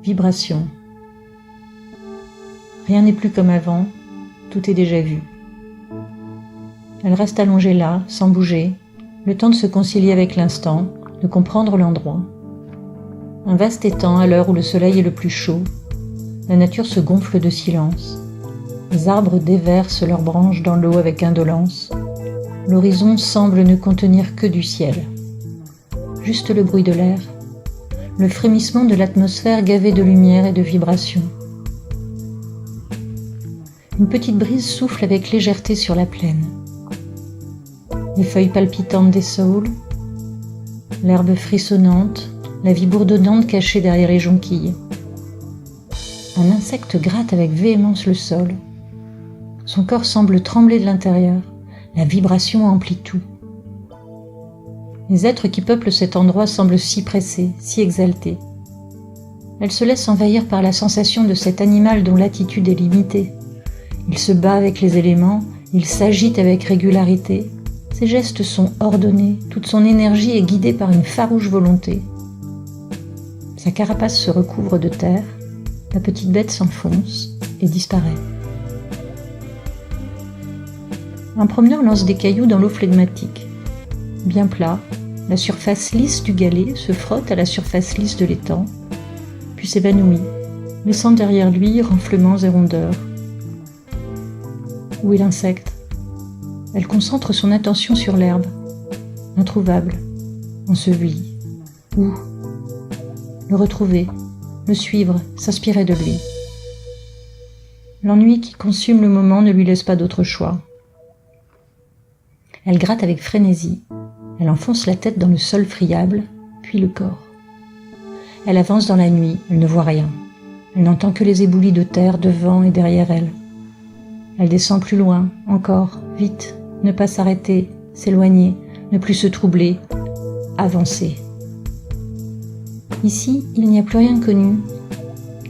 vibration. Rien n'est plus comme avant, tout est déjà vu. Elle reste allongée là, sans bouger, le temps de se concilier avec l'instant, de comprendre l'endroit. Un vaste étang à l'heure où le soleil est le plus chaud, la nature se gonfle de silence. Les arbres déversent leurs branches dans l'eau avec indolence. L'horizon semble ne contenir que du ciel. Juste le bruit de l'air, le frémissement de l'atmosphère gavée de lumière et de vibrations. Une petite brise souffle avec légèreté sur la plaine. Les feuilles palpitantes des saules, l'herbe frissonnante, la vie bourdonnante cachée derrière les jonquilles. Un insecte gratte avec véhémence le sol. Son corps semble trembler de l'intérieur. La vibration emplit tout. Les êtres qui peuplent cet endroit semblent si pressés, si exaltés. Elle se laisse envahir par la sensation de cet animal dont l'attitude est limitée. Il se bat avec les éléments, il s'agite avec régularité. Ses gestes sont ordonnés, toute son énergie est guidée par une farouche volonté. Sa carapace se recouvre de terre, la petite bête s'enfonce et disparaît. Un promeneur lance des cailloux dans l'eau flegmatique. Bien plat, la surface lisse du galet se frotte à la surface lisse de l'étang, puis s'évanouit, laissant derrière lui renflements et rondeurs. Où est l'insecte ? Elle concentre son attention sur l'herbe, introuvable, ensevelie. Où ? Le retrouver, le suivre, s'inspirer de lui. L'ennui qui consume le moment ne lui laisse pas d'autre choix. Elle gratte avec frénésie, elle enfonce la tête dans le sol friable, puis le corps. Elle avance dans la nuit, elle ne voit rien. Elle n'entend que les éboulis de terre devant et derrière elle. Elle descend plus loin, encore, vite, ne pas s'arrêter, s'éloigner, ne plus se troubler, avancer. Ici, il n'y a plus rien de connu,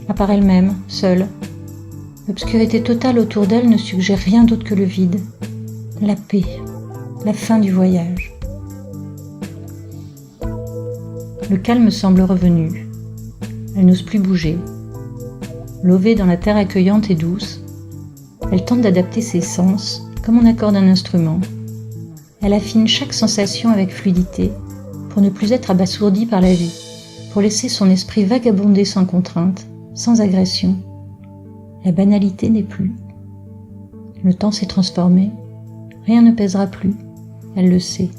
à part elle-même, seule. L'obscurité totale autour d'elle ne suggère rien d'autre que le vide, la paix, la fin du voyage. Le calme semble revenu. Elle n'ose plus bouger. Lovée dans la terre accueillante et douce, elle tente d'adapter ses sens comme on accorde un instrument. Elle affine chaque sensation avec fluidité pour ne plus être abasourdie par la vie, pour laisser son esprit vagabonder sans contrainte, sans agression. La banalité n'est plus. Le temps s'est transformé. Rien ne pèsera plus. Elle le sait.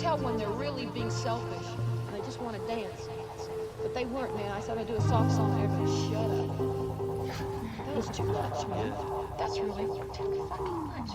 tell when they're really being selfish and they just want to dance. But they weren't, man. I said I'd do a soft song and everybody shut up. That was too much, man. That's really too fucking much.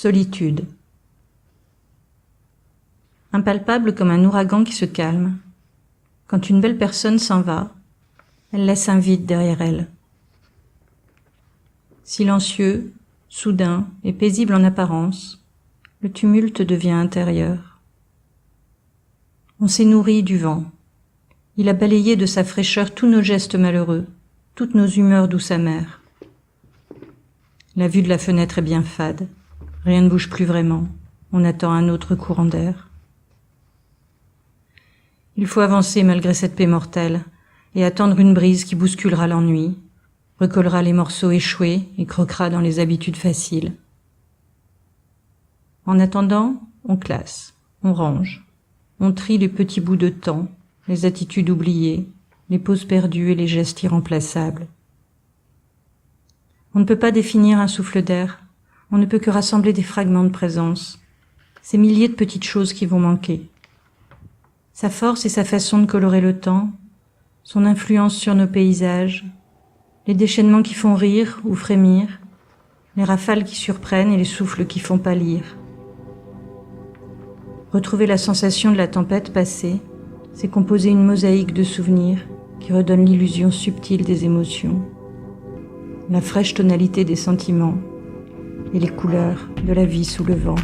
Solitude. Impalpable comme un ouragan qui se calme, quand une belle personne s'en va, elle laisse un vide derrière elle. Silencieux, soudain et paisible en apparence, le tumulte devient intérieur. On s'est nourri du vent. Il a balayé de sa fraîcheur tous nos gestes malheureux, toutes nos humeurs douces amères. La vue de la fenêtre est bien fade. Rien ne bouge plus vraiment. On attend un autre courant d'air. Il faut avancer malgré cette paix mortelle et attendre une brise qui bousculera l'ennui, recollera les morceaux échoués et croquera dans les habitudes faciles. En attendant, on classe, on range, on trie les petits bouts de temps, les attitudes oubliées, les pauses perdues et les gestes irremplaçables. On ne peut pas définir un souffle d'air, on ne peut que rassembler des fragments de présence, ces milliers de petites choses qui vont manquer. Sa force et sa façon de colorer le temps, son influence sur nos paysages, les déchaînements qui font rire ou frémir, les rafales qui surprennent et les souffles qui font pâlir. Retrouver la sensation de la tempête passée, c'est composer une mosaïque de souvenirs qui redonne l'illusion subtile des émotions, la fraîche tonalité des sentiments et les couleurs de la vie sous le vent.